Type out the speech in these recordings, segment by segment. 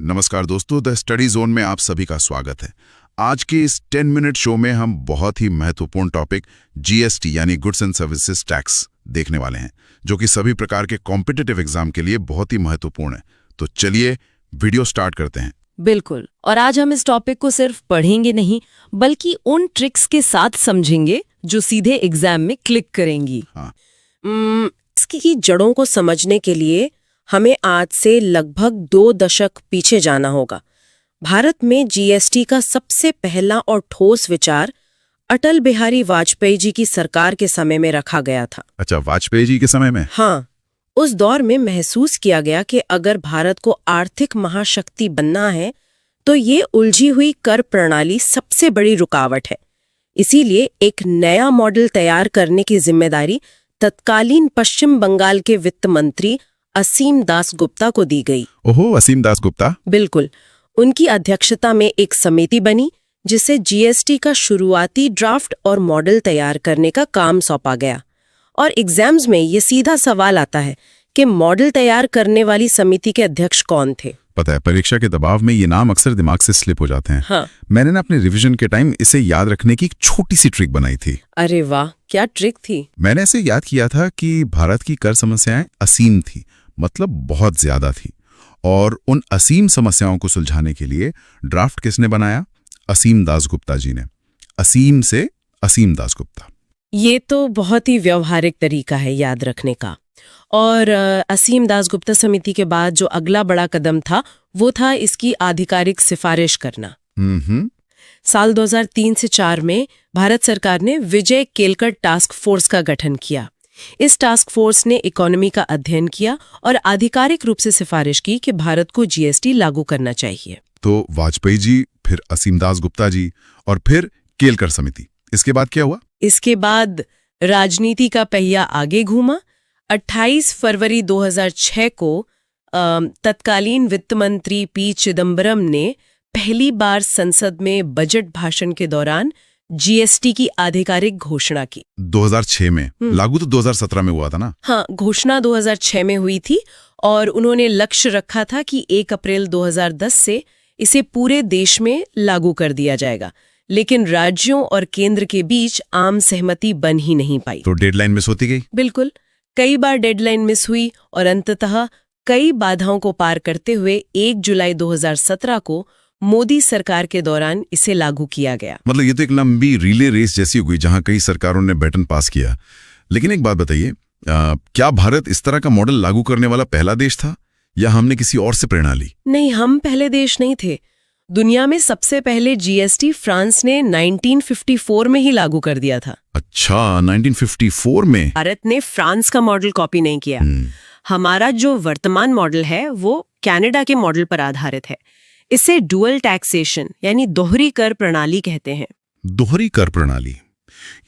नमस्कार दोस्तों, the study zone में आप सभी का स्वागत है। आज के इस 10 मिनट शो में हम बहुत ही महत्वपूर्ण टॉपिक जीएसटी यानी गुड्स एंड सर्विसेज टैक्स देखने वाले हैं, जो कि सभी प्रकार के कॉम्पिटिटिव एग्जाम के लिए बहुत ही महत्वपूर्ण है। तो चलिए वीडियो स्टार्ट करते हैं। बिल्कुल। और आज हम इस टॉपिक को सिर्फ पढ़ेंगे नहीं, बल्कि उन ट्रिक्स के साथ समझेंगे जो सीधे एग्जाम में क्लिक करेंगी। हाँ। इसकी जड़ों को समझने के लिए हमें आज से लगभग 2 दशक पीछे जाना होगा। भारत में जीएसटी का सबसे पहला और ठोस विचार अटल बिहारी वाजपेयी जी की सरकार के समय में रखा गया था। अच्छा, वाजपेयी जी के समय में? हाँ, उस दौर में महसूस किया गया कि अगर भारत को आर्थिक महाशक्ति बनना है तो ये उलझी हुई कर प्रणाली सबसे बड़ी रुकावट है। इसीलिए एक नया मॉडल तैयार करने की जिम्मेदारी तत्कालीन पश्चिम बंगाल के वित्त मंत्री असीम दास गुप्ता को दी गई। ओहो, असीम दास गुप्ता। बिल्कुल। उनकी अध्यक्षता में एक समिति बनी जिसे जीएसटी का शुरुआती ड्राफ्ट और मॉडल तैयार करने का काम सौंपा गया। और एग्जाम्स में ये सीधा सवाल आता है कि मॉडल तैयार करने वाली समिति के अध्यक्ष कौन थे? पता है, परीक्षा के दबाव में ये नाम अक्सर दिमाग से स्लिप हो जाते हैं। हाँ। मैंने ना अपने रिवीजन के टाइम इसे याद रखने की एक छोटी सी ट्रिक बनाई थी। अरे वाह, क्या ट्रिक थी? मैंने इसे याद किया था कि भारत की कर समस्याएं असीम थी, मतलब बहुत ज्यादा थी, और उन असीम समस्याओं को सुलझाने के लिए ड्राफ्ट किसने बनाया? असीम दास गुप्ता जी ने। असीम से असीम दास गुप्ता। ये तो बहुत ही व्यवहारिक तरीका है याद रखने का। और असीम दास गुप्ता समिति के बाद जो अगला बड़ा कदम था वो था इसकी आधिकारिक सिफारिश करना। साल 2003 से 4 में भारत सरकार ने विजय केलकर टास्क फोर्स का गठन किया। इस टास्क फोर्स ने इकोनॉमी का अध्ययन किया और आधिकारिक रूप से सिफारिश की कि भारत को जीएसटी लागू करना चाहिए। तो वाजपेयी जी, फिर असीम दास गुप्ता जी, और फिर केलकर समिति। इसके बाद क्या हुआ? इसके बाद राजनीति का पहिया आगे घूमा। 28 फरवरी 2006 को तत्कालीन वित्त मंत्री पी चिदम्बरम ने पहली बार संसद में बजट भाषण के दौरान जीएसटी की आधिकारिक घोषणा की। 2006 में? लागू तो 2017 में हुआ था ना? हाँ, घोषणा 2006 में हुई थी और उन्होंने लक्ष्य रखा था कि 1 अप्रैल 2010 से इसे पूरे देश में लागू कर दिया जाएगा। लेकिन राज्यों और केंद्र के बीच आम सहमति बन ही नहीं पाई। तो डेडलाइन मिस होती गई? बिल्कुल। कई बार डेडलाइन मिस हुई और अंततः कई बाधाओं को पार करते हुए 1 जुलाई 2017 को मोदी सरकार के दौरान इसे लागू किया गया। मतलब ये तो एक लंबी रिले रेस जैसी हो गई जहां कई सरकारों ने बैटन पास किया। लेकिन एक बात बताइए, क्या भारत इस तरह का मॉडल लागू करने वाला पहला देश था या हमने किसी और से प्रेरणा ली? नहीं, हम पहले देश नहीं थे। दुनिया में सबसे पहले जीएसटी फ्रांस ने 1954 में ही लागू कर दिया था। अच्छा, 1954 में? भारत ने फ्रांस का मॉडल कॉपी नहीं किया। हमारा जो वर्तमान मॉडल है वो कनाडा के मॉडल पर आधारित है। इसे डुअल टैक्सेशन यानी दोहरी कर प्रणाली कहते हैं। दोहरी कर प्रणाली,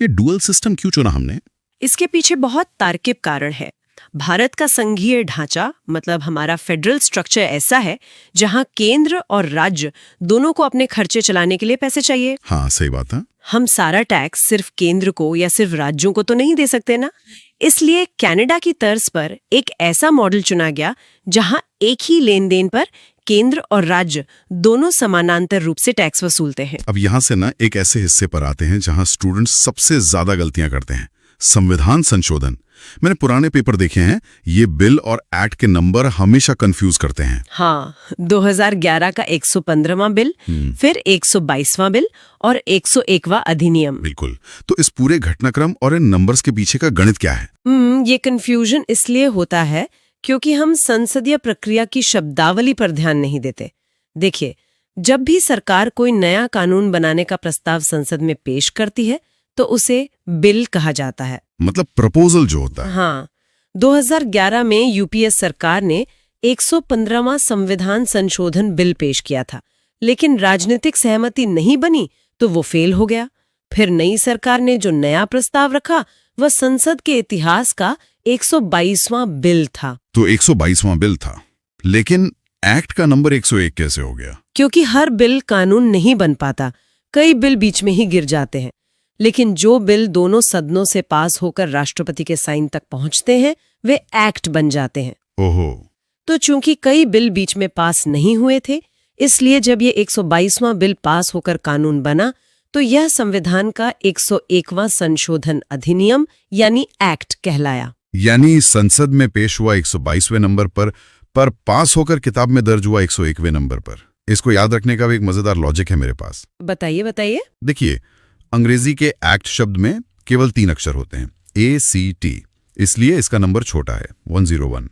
ये डुअल सिस्टम क्यों चुना हमने? इसके पीछे बहुत तार्किक कारण है। भारत का संघीय ढांचा, मतलब हमारा फेडरल स्ट्रक्चर ऐसा है जहां केंद्र और राज्य दोनों को अपने खर्चे चलाने के लिए पैसे चाहिए। हाँ, सही बात है। हम सारा टैक्स सिर्फ केंद्र को या सिर्फ राज्यों को तो नहीं दे सकते ना। इसलिए कनाडा की तर्ज पर एक ऐसा मॉडल चुना गया जहां एक ही लेन देन पर केंद्र और राज्य दोनों समानांतर रूप से टैक्स वसूलते हैं। अब यहाँ से ना एक ऐसे हिस्से पर आते हैं जहां स्टूडेंट्स सबसे ज्यादा गलतियां करते हैं, संविधान संशोधन। मैंने पुराने पेपर देखे हैं, ये बिल और एक्ट के नंबर हमेशा कंफ्यूज करते हैं। हाँ, 2011 का 115वां बिल, फिर 122वां बिल और 101वां अधिनियम। बिल्कुल। तो इस पूरे घटनाक्रम और इन नंबर्स के पीछे का गणित क्या है? ये कंफ्यूजन इसलिए होता है क्योंकि हम संसदीय प्रक्रिया की शब्दावली पर ध्यान नहीं देते। देखिए, जब भी सरकार कोई नया कानून बनाने का प्रस्ताव संसद में पेश करती है तो उसे बिल कहा जाता है, मतलब प्रपोजल जो होता है। हाँ, 2011 में यूपीए सरकार ने 115वां संविधान संशोधन बिल पेश किया था, लेकिन राजनीतिक सहमति नहीं बनी तो वो फेल हो गया। फिर नई सरकार ने जो नया प्रस्ताव रखा वह संसद के इतिहास का 122वां बिल था। तो 122वां बिल था, लेकिन एक्ट का नंबर 101 कैसे हो गया? क्योंकि हर बिल कानून नहीं बन पाता, कई बिल बीच में ही गिर जाते हैं। लेकिन जो बिल दोनों सदनों से पास होकर राष्ट्रपति के साइन तक पहुंचते हैं वे एक्ट बन जाते हैं। ओहो। तो चूंकि कई बिल बीच में पास नहीं हुए थे, इसलिए जब ये 122वां बिल पास होकर कानून बना तो यह संविधान का 101वां संशोधन अधिनियम यानी एक्ट कहलाया। यानी संसद में पेश हुआ 122वें नंबर पर पास होकर किताब में दर्ज हुआ 101वें नंबर पर। इसको याद रखने का भी एक मजेदार लॉजिक है मेरे पास। बताइए बताइए। देखिए, अंग्रेजी के एक्ट शब्द में केवल 3 अक्षर होते हैं, ACT, इसलिए इसका नंबर छोटा है 101।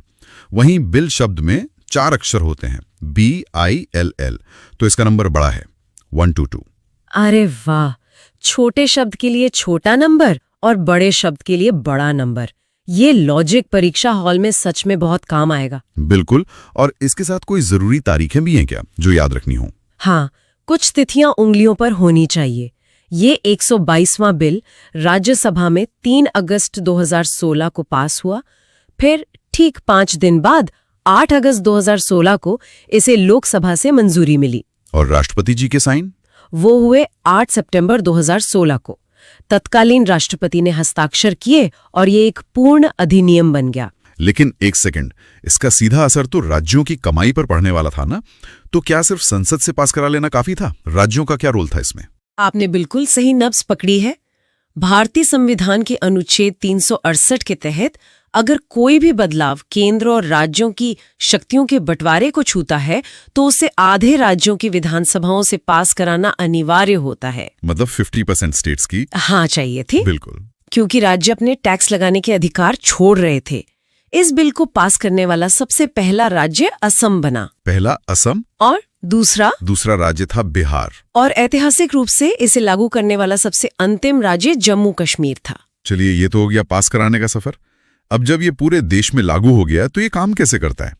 वहीं बिल शब्द में 4 अक्षर होते हैं, BILL, तो इसका नंबर बड़ा है 122। अरे वाह, छोटे शब्द के लिए छोटा नंबर और बड़े शब्द के लिए बड़ा नंबर। ये लॉजिक परीक्षा हॉल में सच में बहुत काम आएगा। बिल्कुल। और इसके साथ कोई जरूरी तारीखें भी हैं क्या जो याद रखनी हो? हाँ, कुछ तिथियां उंगलियों पर होनी चाहिए। ये 122वां बिल राज्यसभा में 3 अगस्त 2016 को पास हुआ। फिर ठीक 5 दिन बाद 8 अगस्त 2016 को इसे लोकसभा से मंजूरी मिली। और राष्ट्रपति जी के साइन? वो हुए 8 सितंबर 2016 को। तत्कालीन राष्ट्रपति ने हस्ताक्षर किए और ये एक पूर्ण अधिनियम बन गया। लेकिन एक सेकंड, इसका सीधा असर तो राज्यों की कमाई पर पड़ने वाला था ना? तो क्या सिर्फ संसद से पास करा लेना काफी था? राज्यों का क्या रोल था इसमें? आपने बिल्कुल सही नब्ज पकड़ी है। भारतीय संविधान के अनुच्छेद 368 के तहत अगर कोई भी बदलाव केंद्र और राज्यों की शक्तियों के बंटवारे को छूता है तो उसे आधे राज्यों की विधानसभाओं से पास कराना अनिवार्य होता है। मतलब 50% स्टेट्स की? हाँ, चाहिए थी। बिल्कुल। क्योंकि राज्य अपने टैक्स लगाने के अधिकार छोड़ रहे थे। इस बिल को पास करने वाला सबसे पहला राज्य असम बना। पहला असम और दूसरा राज्य था बिहार। और ऐतिहासिक रूप से इसे लागू करने वाला सबसे अंतिम राज्य जम्मू कश्मीर था। चलिए, ये तो हो गया पास कराने का सफर। अब जब ये पूरे देश में लागू हो गया तो ये काम कैसे करता है?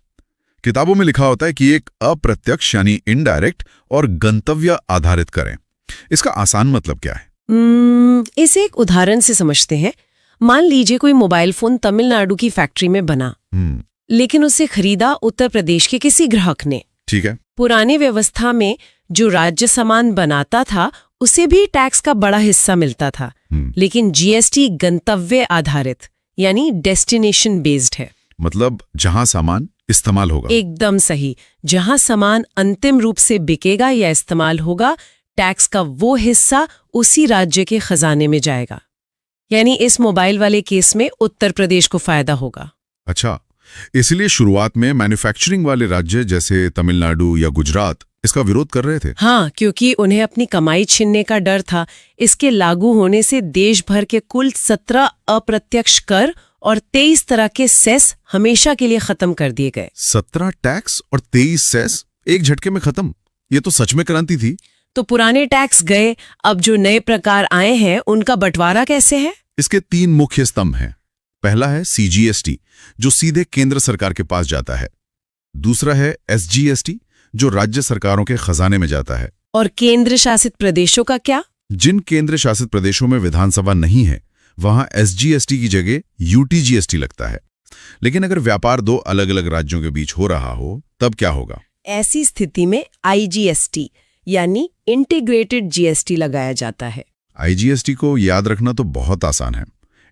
किताबों में लिखा होता है कि एक अप्रत्यक्ष यानी इनडायरेक्ट और गंतव्य आधारित करें। इसका आसान मतलब क्या है? इसे एक उदाहरण से समझते हैं। मान लीजिए कोई मोबाइल फोन तमिलनाडु की फैक्ट्री में बना, लेकिन उसे खरीदा उत्तर प्रदेश के किसी ग्राहक ने। ठीक है। पुरानी व्यवस्था में जो राज्य सामान बनाता था उसे भी टैक्स का बड़ा हिस्सा मिलता था, लेकिन GST गंतव्य आधारित यानी डेस्टिनेशन बेस्ड है। मतलब जहां सामान इस्तेमाल होगा। एकदम सही। जहां सामान अंतिम रूप से बिकेगा या इस्तेमाल होगा, टैक्स का वो हिस्सा उसी राज्य के खजाने में जाएगा। यानी इस मोबाइल वाले केस में उत्तर प्रदेश को फायदा होगा। अच्छा, इसलिए शुरुआत में मैन्युफैक्चरिंग वाले राज्य जैसे तमिलनाडु या गुजरात इसका विरोध कर रहे थे। हाँ, क्योंकि उन्हें अपनी कमाई छीनने का डर था। इसके लागू होने से देश भर के कुल 17 अप्रत्यक्ष कर और 23 तरह के सेस हमेशा के लिए खत्म कर दिए गए। 17 टैक्स और 23 सेस एक झटके में खत्म। ये तो सच में क्रांति थी। तो पुराने टैक्स गए, अब जो नए प्रकार आए हैं उनका बंटवारा कैसे है? इसके 3 मुख्य स्तंभ हैं। पहला है CGST, जो सीधे केंद्र सरकार के पास जाता है। दूसरा है SGST, जो राज्य सरकारों के खजाने में जाता है। और केंद्र शासित प्रदेशों का क्या? जिन केंद्र शासित प्रदेशों में विधानसभा नहीं है वहां SGST की जगह UTGST लगता है। लेकिन अगर व्यापार 2 अलग अलग राज्यों के बीच हो रहा हो तब क्या होगा? ऐसी स्थिति में IGST यानी इंटीग्रेटेड GST लगाया जाता है। IGST को याद रखना तो बहुत आसान है।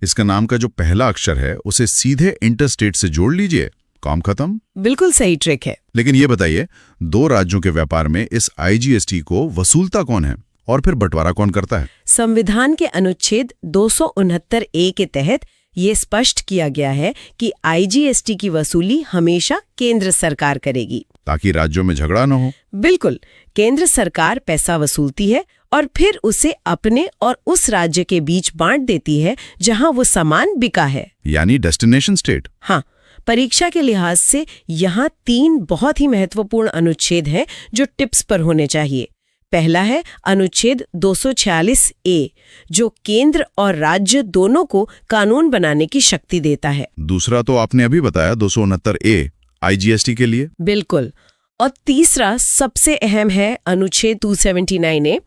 इसका नाम का जो पहला अक्षर है उसे सीधे इंटरस्टेट से जोड़ लीजिए, काम खत्म। बिल्कुल सही ट्रिक है। लेकिन ये बताइए, 2 राज्यों के व्यापार में इस IGST को वसूलता कौन है और फिर बंटवारा कौन करता है? संविधान के अनुच्छेद 269A के तहत ये स्पष्ट किया गया है कि IGST की वसूली हमेशा केंद्र सरकार करेगी, ताकि राज्यों में झगड़ा न हो। बिल्कुल। केंद्र सरकार पैसा वसूलती है और फिर उसे अपने और उस राज्य के बीच बांट देती है जहां वो सामान बिका है, यानी डेस्टिनेशन स्टेट। हाँ, परीक्षा के लिहाज से यहाँ 3 बहुत ही महत्वपूर्ण अनुच्छेद हैं जो टिप्स पर होने चाहिए। पहला है अनुच्छेद 246A, जो केंद्र और राज्य दोनों को कानून बनाने की शक्ति देता है। दूसरा तो आपने अभी बताया 269A IGST के लिए। बिल्कुल। और तीसरा सबसे अहम है अनुच्छेद 279A,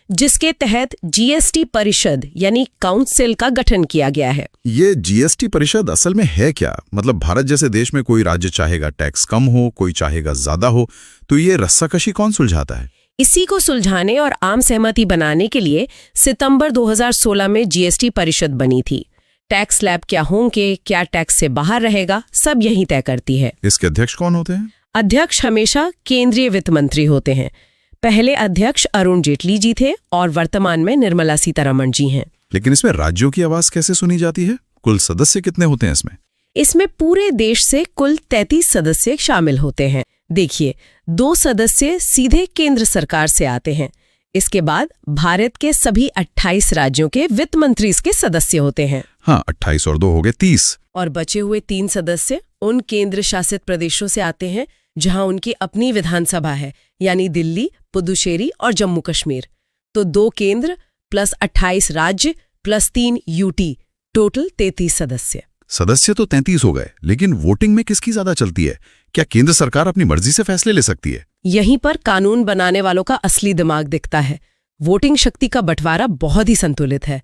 जिसके तहत GST परिषद यानी काउंसिल का गठन किया गया है। ये GST परिषद असल में है क्या? मतलब भारत जैसे देश में कोई राज्य चाहेगा टैक्स कम हो, कोई चाहेगा ज्यादा हो, तो ये रस्साकशी कौन सुलझाता है? इसी को सुलझाने और आम सहमति बनाने के लिए सितंबर 2016 में GST परिषद बनी थी। टैक्स स्लैब क्या होंगे, क्या टैक्स से बाहर रहेगा, सब यही तय करती है। इसके अध्यक्ष कौन होते हैं? अध्यक्ष हमेशा केंद्रीय वित्त मंत्री होते हैं। पहले अध्यक्ष अरुण जेटली जी थे और वर्तमान में निर्मला सीतारमण जी हैं। लेकिन इसमें राज्यों की आवाज कैसे सुनी जाती है? कुल सदस्य कितने होते हैं इसमें? इसमें पूरे देश से कुल 33 सदस्य शामिल होते हैं। देखिए, 2 सदस्य सीधे केंद्र सरकार से आते हैं। इसके बाद भारत के सभी 28 राज्यों के वित्त मंत्री इसके सदस्य होते हैं। हाँ, 28 और 2 हो गए 30। और बचे हुए 3 सदस्य उन केंद्र शासित प्रदेशों से आते हैं जहां उनकी अपनी विधानसभा है, यानी दिल्ली, पुदुचेरी और जम्मू कश्मीर। तो 2 केंद्र प्लस 28 राज्य प्लस 3 यूटी, टोटल 33 सदस्य। सदस्य तो 33 हो गए, लेकिन वोटिंग में किसकी ज्यादा चलती है? क्या केंद्र सरकार अपनी मर्जी से फैसले ले सकती है? यहीं पर कानून बनाने वालों का असली दिमाग दिखता है। वोटिंग शक्ति का बंटवारा बहुत ही संतुलित है।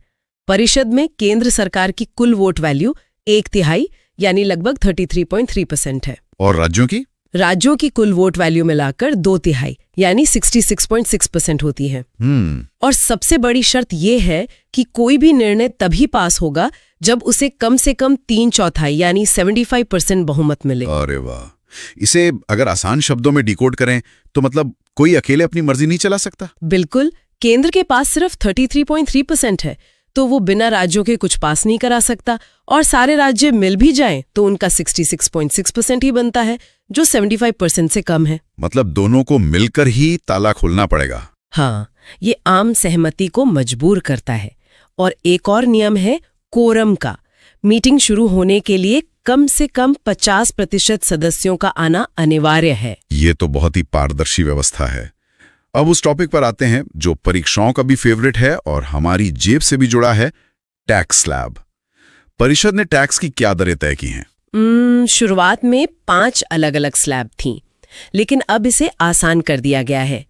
परिषद में केंद्र सरकार की कुल वोट वैल्यू 1/3 यानी लगभग 33.3% है। और राज्यों की? राज्यों की कुल वोट वैल्यू मिलाकर 2/3 यानी 66.6% होती है। और सबसे बड़ी शर्त यह है कि कोई भी निर्णय तभी पास होगा जब उसे कम से कम 3/4 यानी 75% बहुमत मिले। अरे वाह! इसे अगर आसान शब्दों में डिकोड करें तो मतलब कोई अकेले अपनी मर्जी नहीं चला सकता? बिल्कुल। केंद्र के पास सिर्फ 33.3% है, तो वो बिना राज्यों के कुछ पास नहीं करा सकता। और सारे राज्य मिल भी जाएं तो उनका 66.6% ही बनता है, जो 75% से कम है। मतलब दोनों को मिलकर ही ताला खोलना पड़ेगा। हाँ, ये आम सहमति को मजबूर करता है। और एक और नियम है कोरम का। मीटिंग शुरू होने के लिए कम से कम 50% सदस्यों का आना अनिवार्य है। ये तो बहुत ही पारदर्शी व्यवस्था है। अब उस टॉपिक पर आते हैं जो परीक्षाओं का भी फेवरेट है और हमारी जेब से भी जुड़ा है, टैक्स स्लैब। परिषद ने टैक्स की क्या दरें तय की हैं? शुरुआत में 5 अलग-अलग स्लैब थीं, लेकिन अब इसे आसान कर दिया गया है।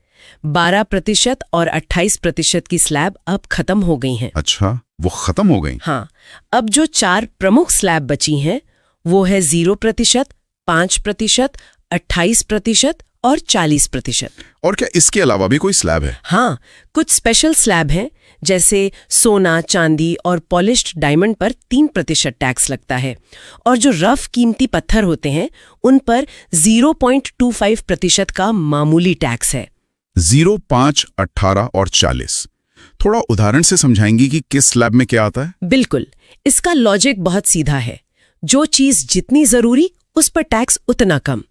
12% और 28% की स्लैब अब खत्म हो गई हैं। अच्छा, वो खत्म हो गई? हाँ, अब जो 4 प्रमुख स्लैब बची हैं वो है 0%, 5%, 28% और 40%। और क्या इसके अलावा भी कोई स्लैब है? हाँ, कुछ स्पेशल स्लैब हैं, जैसे सोना, चांदी और पॉलिश्ड डायमंड पर 3% टैक्स लगता है। और जो रफ कीमती पत्थर होते हैं उन पर 0.25% का मामूली टैक्स है। 0, 5, 18 और 40। थोड़ा उदाहरण से समझाएंगी कि किस स्लैब में क्या आता है? बिल्कुल, इसका लॉजिक बहुत सीधा है। जो चीज जितनी जरूरी उस पर टैक्स उतना कम।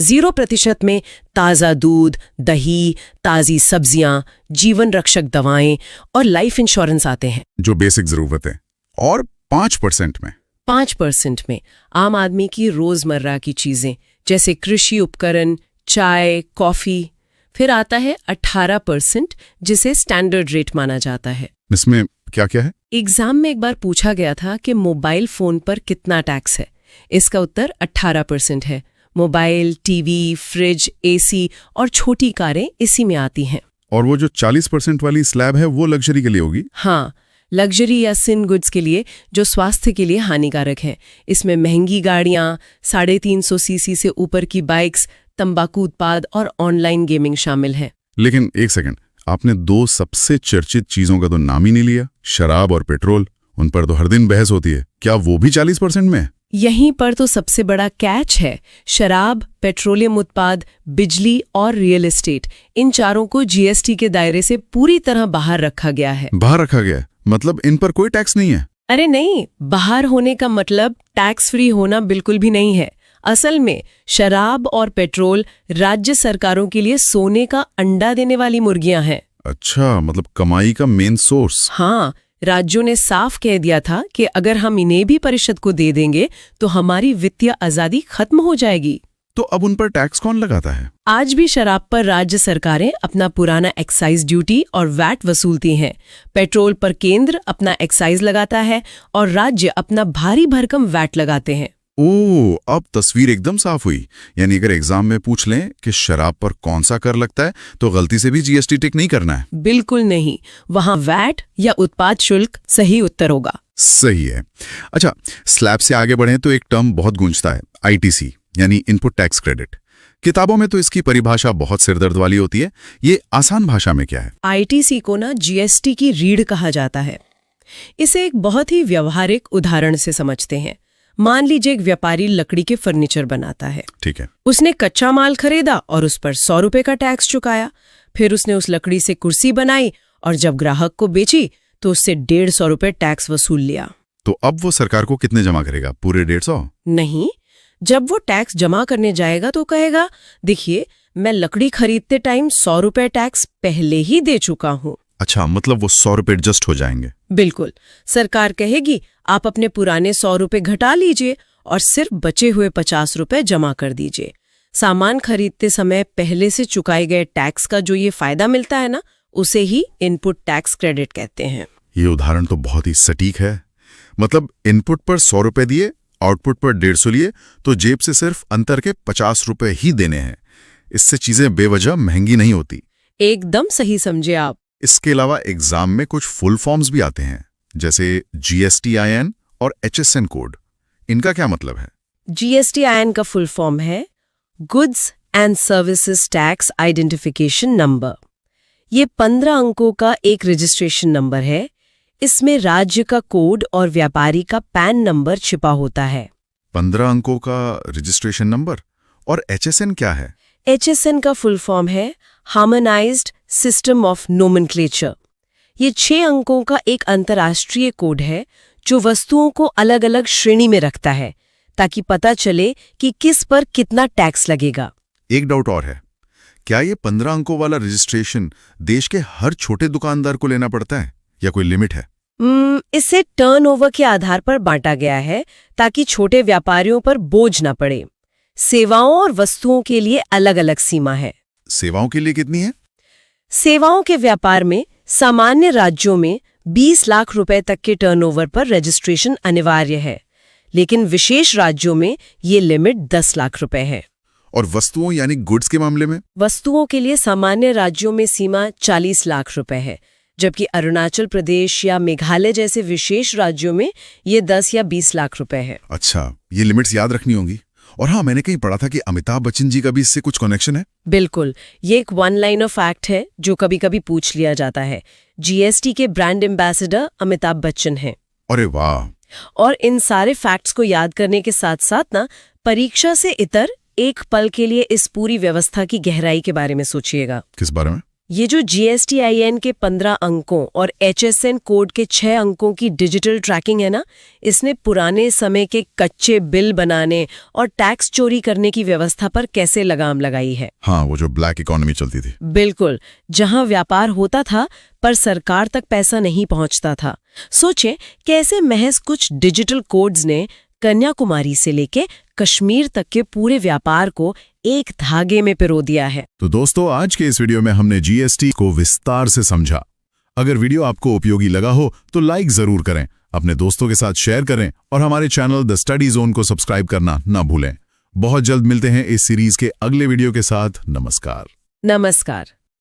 0% में ताज़ा दूध, दही, ताज़ी सब्जियां, जीवन रक्षक दवाएं और लाइफ इंश्योरेंस आते हैं, जो बेसिक जरूरत है। और 5% में? 5% में आम आदमी की रोजमर्रा की चीजें जैसे कृषि उपकरण, चाय, कॉफी। फिर आता है 18% जिसे स्टैंडर्ड रेट माना जाता है। इसमें क्या क्या है? एग्जाम में एक बार पूछा गया था कि मोबाइल फोन पर कितना टैक्स है। इसका उत्तर 18% है। मोबाइल, टीवी, फ्रिज, एसी और छोटी कारें इसी में आती हैं। और वो जो 40% वाली स्लैब है वो लग्जरी के लिए होगी? हाँ, लग्जरी या सिन गुड्स के लिए, जो स्वास्थ्य के लिए हानिकारक है। इसमें महंगी गाड़ियां, 350 सीसी से ऊपर की बाइक्स, तंबाकू उत्पाद और ऑनलाइन गेमिंग शामिल है। लेकिन एक सेकंड, आपने 2 सबसे चर्चित चीजों का तो नाम ही नहीं लिया, शराब और पेट्रोल। उन पर तो हर दिन बहस होती है, क्या वो भी 40% में है? यहीं पर तो सबसे बड़ा कैच है। शराब, पेट्रोलियम उत्पाद, बिजली और रियल एस्टेट, इन चारों को जीएसटी के दायरे से पूरी तरह बाहर रखा गया है। बाहर रखा गया है? मतलब इन पर कोई टैक्स नहीं है? अरे नहीं, बाहर होने का मतलब टैक्स फ्री होना बिल्कुल भी नहीं है। असल में शराब और पेट्रोल राज्य सरकारों के लिए सोने का अंडा देने वाली मुर्गियां हैं। अच्छा, मतलब कमाई का मेन सोर्स। हाँ, राज्यों ने साफ कह दिया था कि अगर हम इन्हें भी परिषद को दे देंगे तो हमारी वित्तीय आजादी खत्म हो जाएगी। तो अब उन पर टैक्स कौन लगाता है? आज भी शराब पर राज्य सरकारें अपना पुराना एक्साइज ड्यूटी और वैट वसूलती हैं। पेट्रोल पर केंद्र अपना एक्साइज लगाता है और राज्य अपना भारी भरकम वैट लगाते हैं। ओह, अब तस्वीर एकदम साफ हुई। यानी अगर एग्जाम में पूछ लें कि शराब पर कौन सा कर लगता है तो गलती से भी जीएसटी टिक नहीं करना है। बिल्कुल नहीं, वहां वैट या उत्पाद शुल्क सही उत्तर होगा। सही है। अच्छा, स्लैब से आगे बढ़ें तो एक टर्म बहुत गूंजता है, आईटीसी यानी इनपुट टैक्स क्रेडिट। किताबों में तो इसकी परिभाषा बहुत सिरदर्द वाली होती है। ये आसान भाषा में क्या है? आईटीसी को ना जीएसटी की रीढ़ कहा जाता है। इसे एक बहुत ही व्यवहारिक उदाहरण से समझते हैं। मान लीजिए एक व्यापारी लकड़ी के फर्नीचर बनाता है। ठीक है। उसने कच्चा माल खरीदा और उस पर 100 रुपए का टैक्स चुकाया। फिर उसने उस लकड़ी से कुर्सी बनाई और जब ग्राहक को बेची तो उससे 150 रुपए टैक्स वसूल लिया। तो अब वो सरकार को कितने जमा करेगा? पूरे 150? नहीं, जब वो टैक्स जमा करने जाएगा तो कहेगा, देखिए मैं लकड़ी खरीदते टाइम 100 रुपए टैक्स पहले ही दे चुका हूँ। अच्छा, मतलब वो 100 रुपए एडजस्ट हो जाएंगे? बिल्कुल। सरकार कहेगी आप अपने पुराने 100 रुपए घटा लीजिए और सिर्फ बचे हुए 50 रुपए जमा कर दीजिए। सामान खरीदते समय पहले से चुकाए गए टैक्स का जो ये फायदा मिलता है ना, उसे ही इनपुट टैक्स क्रेडिट कहते हैं। ये उदाहरण तो बहुत ही सटीक है। मतलब इनपुट पर 100 रुपए दिए, आउटपुट पर 150 लिए, तो जेब से सिर्फ अंतर के 50 रुपए ही देने हैं। इससे चीजें बेवजह महंगी नहीं होती। एकदम सही समझे आप। इसके अलावा एग्जाम में कुछ फुल फॉर्म्स भी आते हैं, जैसे GSTIN और HSN कोड। इनका क्या मतलब है? GSTIN का फुल फॉर्म है goods and services tax identification number. ये 15 अंकों का एक रजिस्ट्रेशन नंबर है। इसमें राज्य का कोड और व्यापारी का पैन नंबर छिपा होता है। 15 अंकों का रजिस्ट्रेशन नंबर। और HSN क्या है? HSN का फुल फॉर्म है हार्मोनाइज्ड सिस्टम ऑफ नोमेनक्लेचर। ये 6 अंकों का एक अंतर्राष्ट्रीय कोड है जो वस्तुओं को अलग अलग श्रेणी में रखता है ताकि पता चले कि किस पर कितना टैक्स लगेगा। एक डाउट और है, क्या ये 15 अंकों वाला रजिस्ट्रेशन देश के हर छोटे दुकानदार को लेना पड़ता है या कोई लिमिट है? इसे टर्नओवर के आधार पर बांटा गया है ताकि छोटे व्यापारियों पर बोझ न पड़े। सेवाओं और वस्तुओं के लिए अलग अलग सीमा है। सेवाओं के लिए कितनी है? सेवाओं के व्यापार में सामान्य राज्यों में 20 लाख रुपए तक के टर्नओवर पर रजिस्ट्रेशन अनिवार्य है, लेकिन विशेष राज्यों में ये लिमिट 10 लाख रुपए है। और वस्तुओं यानी गुड्स के मामले में? वस्तुओं के लिए सामान्य राज्यों में सीमा 40 लाख रुपए है, जबकि अरुणाचल प्रदेश या मेघालय जैसे विशेष राज्यों में ये 10 या 20 लाख रुपए है। अच्छा, ये लिमिट्स याद रखनी होंगी। और हाँ, मैंने कहीं पढ़ा था कि अमिताभ बच्चन जी का भी इससे कुछ कनेक्शन है। बिल्कुल, ये एक वन लाइन ऑफ फैक्ट है जो कभी कभी पूछ लिया जाता है। GST के ब्रांड एम्बेसडर अमिताभ बच्चन हैं। अरे वाह! और इन सारे फैक्ट्स को याद करने के साथ साथ ना, परीक्षा से इतर एक पल के लिए इस पूरी व्यवस्था की गहराई के बारे में सोचिएगा। किस बारे में? ये जो GSTIN के 15 अंकों और HSN कोड के 6 अंकों की डिजिटल ट्रैकिंग है ना, इसने पुराने समय के कच्चे बिल बनाने और टैक्स चोरी करने की व्यवस्था पर कैसे लगाम लगाई है। हाँ, वो जो ब्लैक इकोनॉमी चलती थी। बिल्कुल, जहां व्यापार होता था पर सरकार तक पैसा नहीं पहुंचता था। सोचें कैसे महज कुछ डिजिटल कोड्स ने कन्याकुमारी से लेके कश्मीर तक के पूरे व्यापार को एक धागे में पिरो दिया है। तो दोस्तों, आज के इस वीडियो में हमने GST को विस्तार से समझा। अगर वीडियो आपको उपयोगी लगा हो तो लाइक जरूर करें, अपने दोस्तों के साथ शेयर करें और हमारे चैनल द स्टडी जोन को सब्सक्राइब करना ना भूलें। बहुत जल्द मिलते हैं इस सीरीज के अगले वीडियो के साथ। नमस्कार। नमस्कार।